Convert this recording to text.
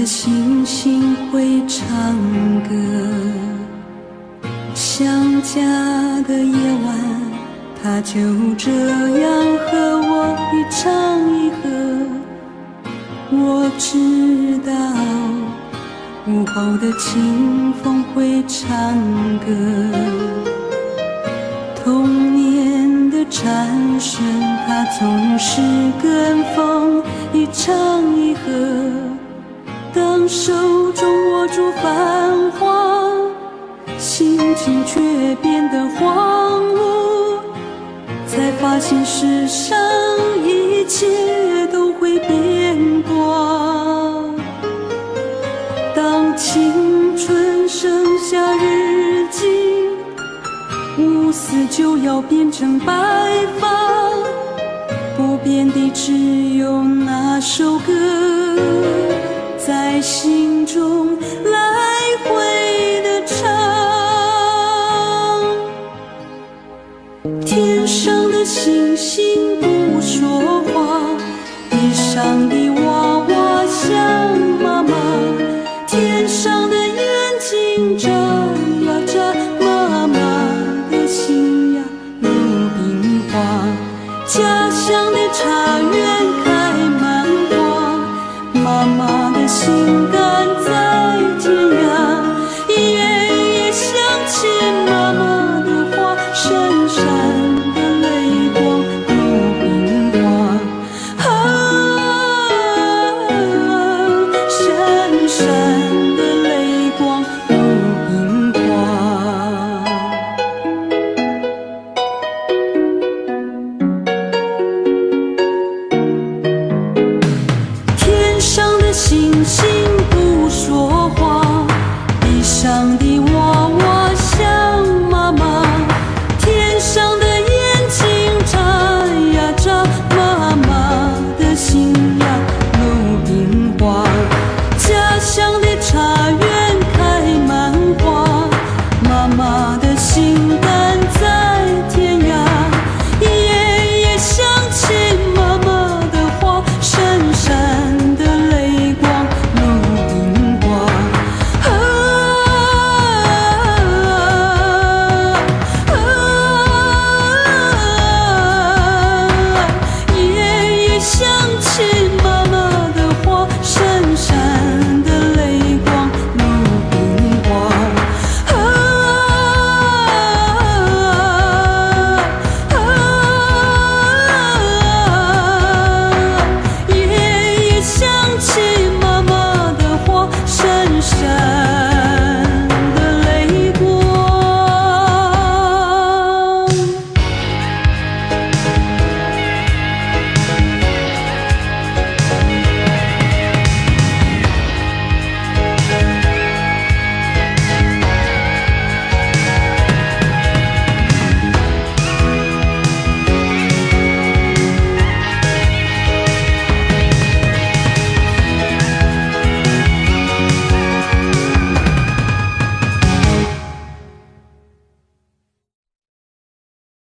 星星会唱歌，想家的夜晚，它就这样和我一唱一和。我知道午后的清风会唱歌，童年的蝉声，它总是跟风一唱一和。当手中握住繁华，心境却变得荒芜，才发现世上一切都会变卦。当青春剩下日记，乌丝就要变成白发，不变的只有那首歌，在心中来回的唱。天上的星星不说话，地上的娃娃像妈妈，天上的眼睛眨呀眨，妈妈的心呀如冰花，家乡的茶园开满花，妈妈的心